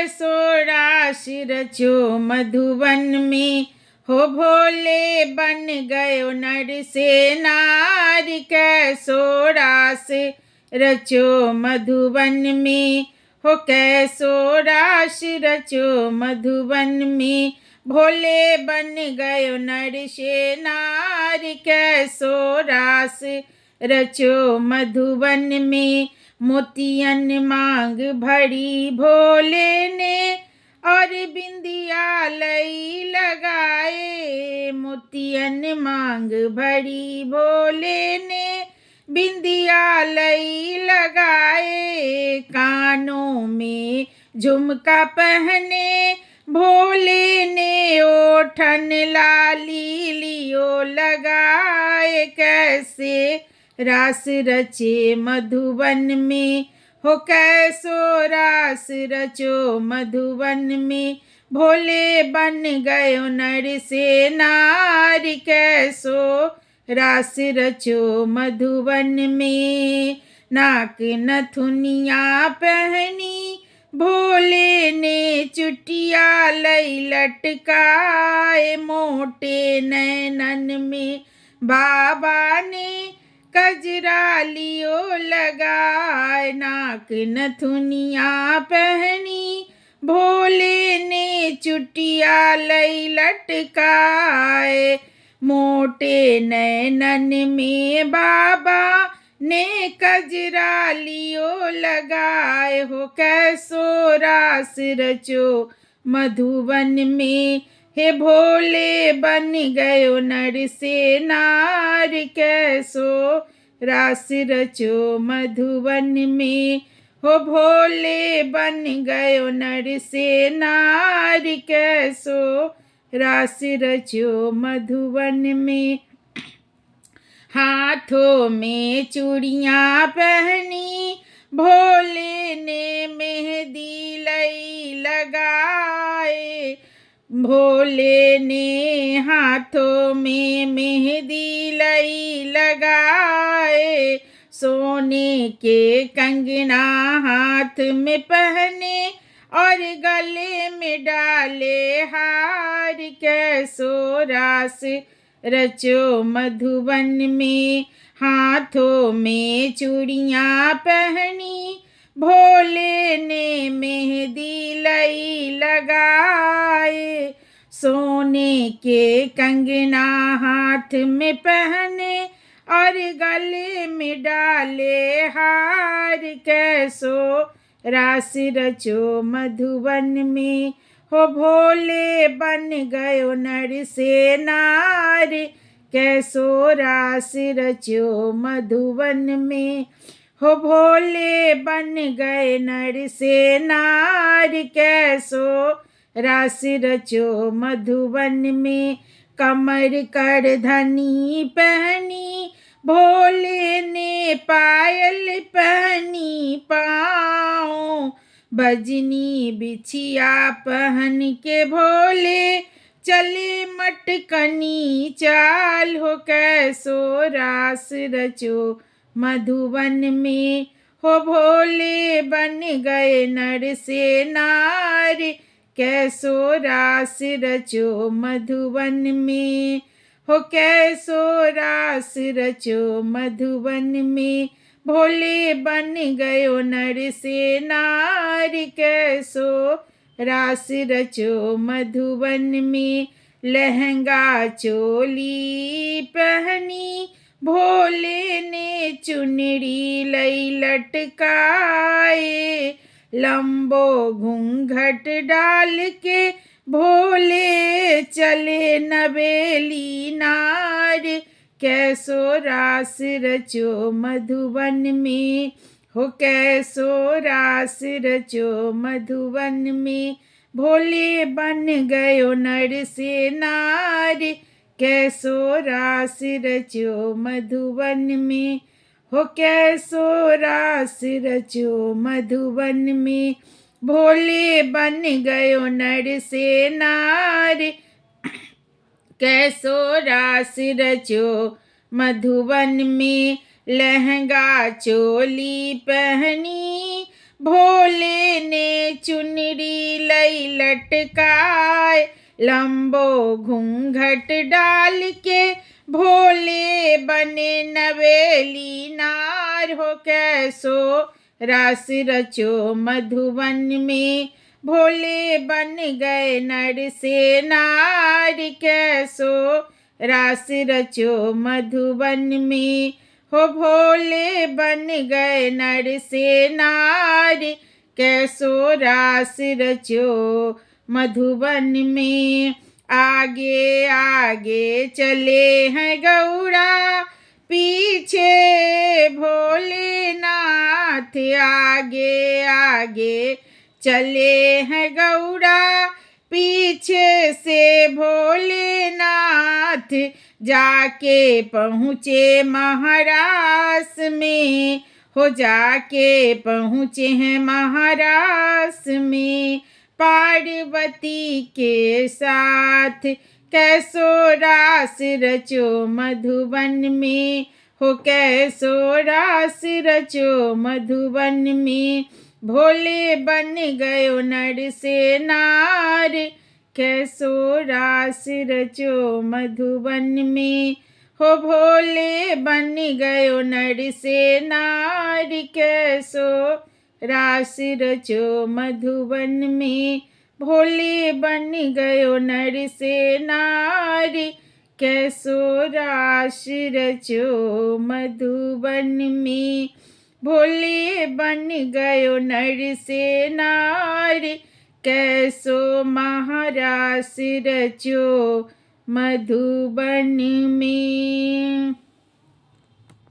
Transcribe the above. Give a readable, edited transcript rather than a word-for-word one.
कैसो रास रचो मधुवन में। हो भोले बन गयो नर से नारी, कैसो रास रचो मधुवन में। हो कैसो रास रचो मधुवन में। भोले बन गयो नर से नारी, कैसो रास रचो मधुवन में। मोतियन मांग भरी भोले ने, और बिंदिया लई लगाए। मोतियन मांग भरी भोले ने, बिंदिया लई लगाए। कानों में झुमका पहने भोले ने, ओठन लाली लियो लगाए। कैसे रास रचे मधुवन में। हो कैसो रास रचो मधुवन में। भोले बन गयो नर से नारी, कैसो रास रचो मधुवन में। नाक नथुनिया पहनी भोले ने, चुटिया लई लटकाए। मोटे नैनन में बाबा ने, कजरा लियो लगाए। नाक नथुनिया पहनी भोले ने, चुटिया लई लटकाए। मोटे नैनन में बाबा ने, कजरा लियो लगाए। हो कैसो रास रचो मधुवन में। हे भोले बन गयो नर से नारी, कैसो रास रचो मधुवन में। हो भोले बन गयो नर से नारी, कैसो रास रचो मधुवन में। हाथों में चूड़ियाँ पहनी भोले ने, मेहंदी लई लगाए। भोले ने हाथों में मेहंदी लई लगाए। सोने के कंगना हाथ में पहने, और गले में डाले हार। कैसो रास रचो मधुवन में। हाथों में चूड़ियाँ पहनी भोले ने, मेहंदी लई लगाए। सोने के कंगना हाथ में पहने, और गले में डाले हार। कैसो रास रचो मधुवन में। हो भोले बन गयो नर से नारी, कैसो रास रचो मधुवन में। हो भोले बन गए नर से नारी, कैसो रास रचो मधुवन में। कमर कर धनी पहनी भोले ने, पायल पहनी पाँव। बजनी बिछिया पहन के भोले चले मटकनी चाल। हो कैसो रास रचो मधुवन में। हो भोले बन गए नर से नारी, कैसो रास रचो मधुवन में। हो कैसो रास रचो मधुवन में। भोले बन गयो नर से नारी, कैसो रास रचो मधुवन में। लहंगा चोली पहनी भोले ने, चुनरी लई लटकाए। लंबो घूंघट डाल के भोले चले नवेली नार। कैसो रास रचो मधुवन में। हो कैसो रास रचो मधुवन में। भोले बन गयो नर से नारी, कैसो रास रचो मधुवन में। हो कैसो रास रचो मधुवन में। भोले बन गयो नर से नारी, कैसो रास रचो मधुवन में। लहंगा चोली पहनी भोले ने, चुनरी लटकाए, लंबो घूंघट डाल के भोले बने नवेली नार हो। कैसो रास रचो मधुबन में, भोले बन गए नर से नार। कैसो रास रचो मधुबन में, हो भोले बन गए नर से नार। कैसो रास रचो मधुबन में। आगे आगे चले हैं गौड़ा, पीछे भोलेनाथ। आगे आगे चले हैं गौड़ा, पीछे से भोलेनाथ। जाके पहुँचे महाराष्ट्र में, हो जाके पहुँचे हैं महाराष्ट्र में पार्वती के साथ। कैसो रास रचो मधुबन में, हो कैसो रास रचो मधुबन में, भोले बन गयो नर से नार। कैसो रास रचो मधुबन में, हो भोले बन गयो नर से नार। कैसो रास रचो मधुबन में, भोले बन गयो नर से नार। कैसो रास रचो मधुबन में, भोले बन गयो नर से नार। कैसो महारास रचो मधुबन में।